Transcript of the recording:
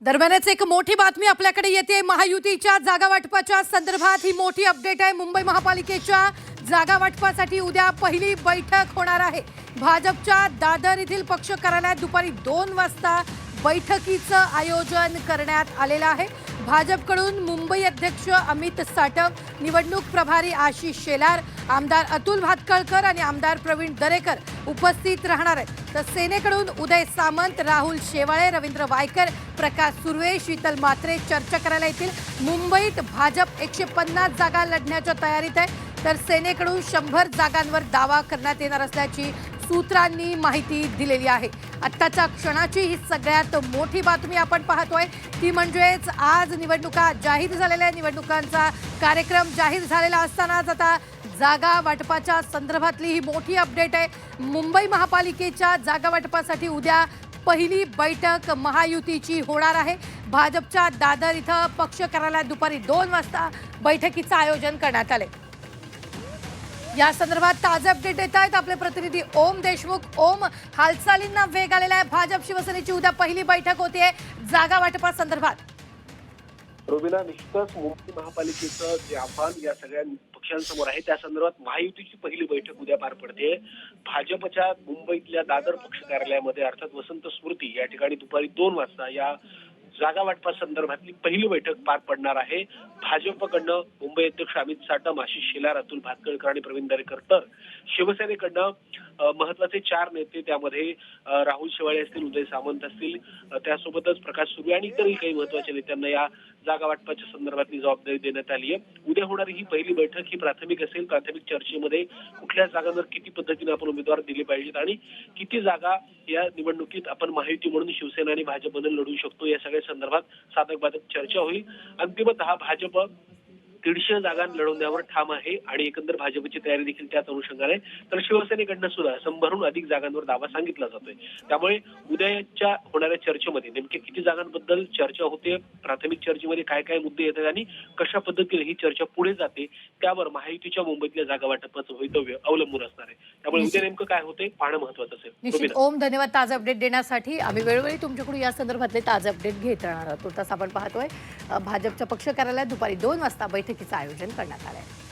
दरम्यानच एक मोठी बातमी आपल्याकडे येते। महायुतीच्या जागा वाटपाच्या संदर्भात ही मोठी अपडेट आहे। मुंबई महापालिकेच्या जागा वाटपासाठी उद्या पहिली बैठक होणार आहे। भाजपच्या दादर येथील पक्ष कार्यालयात दुपारी 2 वाजता बैठकीचं आयोजन करण्यात आलेलं आहे। भाजपकडून मुंबई अध्यक्ष अमित साटम, निवडणूक प्रभारी आशिष शेलार, आमदार अतुल भातखळकर आणि आमदार प्रवीण दरेकर उपस्थित राहणार आहेत। तर सेनेकडून उदय सामंत, राहुल शेवाळे, रवींद्र वायकर, प्रकाश सुर्वे, शीतल मात्रे चर्चा करायला येतील। मुंबईत भाजप 150 जागा लढण्याच्या तयारीत आहे, तर सेनेकडून 100 जागांवर दावा करण्यात येणार असल्याची सूत्रांनी माहिती दिलेली आहे। आत्ताच्या क्षणाची ही सगळ्यात मोठी बातमी आपण पाहतोय ती म्हणजेच आज निवडणुका जाहीर झालेल्या निवडणुकांचा कार्यक्रम जाहीर झालेला असतानाच आता जागा वाटपाच्या संदर्भातली ही मोठी अपडेट आहे। मुंबई महापालिकेच्या जागा वाटपासाठी उद्या पहिली बैठक महायुतीची होणार आहे। भाजपच्या दादर इथं पक्ष कार्यालयात दुपारी 2 वाजता बैठकीचं आयोजन करण्यात आले। या संदर्भात ताजे अपडेट देत आहेत आपले प्रतिनिधी ओम देशमुख। ओम, हालचालींना वेग आलेला आहे। भाजप शिवसेनेची उद्या पहिली बैठक होतीये जागा वाटपासंदर्भात। रोबिना, निश्चितच मुंबई महापालिकेचं जे आव्हान या सगळ्या पक्षांसमोर आहे त्या संदर्भात महायुतीची पहिली बैठक उद्या पार पडते। भाजपच्या मुंबईतल्या दादर पक्ष कार्यालयामध्ये अर्थात वसंत स्मृती या ठिकाणी दुपारी 2 वाजता या जागा वाटपा संदर्भातली पहिली बैठक पार पडणार आहे। भाजपकडनं मुंबई अध्यक्ष अमित साटम, आशिष शेलार, अतुल भातखळकर आणि प्रवीण दरेकर, तर शिवसेनेकडनं महत्वाचे 4 नेते, त्यामध्ये राहुल शेवाळे असतील, उदय सामंत असतील, त्यासोबतच प्रकाश सुर्वे आणि इतरही काही महत्वाच्या नेत्यांना या जागा वाटपाच्या संदर्भातली जबाबदारी देण्यात आली आहे। उद्या होणारी ही पहिली बैठक ही प्राथमिक असेल। प्राथमिक चर्चेमध्ये कुठल्या जागांवर किती पद्धतीने आपण उमेदवार दिले पाहिजेत आणि किती जागा या निवडणुकीत आपण महायुती म्हणून शिवसेना आणि भाजपमध्ये लढू शकतो या सगळ्या संदर्भात साधक बाधक चर्चा होईल। अंतिमतः भाजप 150 जागा लढवण्यावर ठाम आहे आणि एकंदर भाजपची तयारी देखील त्याच अनुषंगाने, तर शिवसेनेकडनं सुद्धा 100हून अधिक जागांवर दावा सांगितला जातोय। त्यामुळे उद्याच्या होणाऱ्या चर्चेमध्ये नेमके किती जागांबद्दल चर्चा होते, प्राथमिक चर्चेमध्ये काय काय मुद्दे येतात आणि कशा पद्धतीने ही चर्चा पुढे जाते त्यावर महायुतीच्या मुंबईतल्या जागा वाटपाचं भवितव्य अवलंबून असणार आहे। त्यामुळे उद्या नेमकं काय होते पाहणं महत्वाचं असेल। निश्चित ओम, धन्यवाद ताजे अपडेट देण्यासाठी। आम्ही वेळोवेळी तुमच्याकडून या संदर्भातले ताजे अपडेट घेत राहणार आहोत। तसं आपण पाहतोय भाजपच्या पक्ष कार्यालयात दुपारी 2 वाजता बैठकीचं आयोजन करण्यात आलं आहे।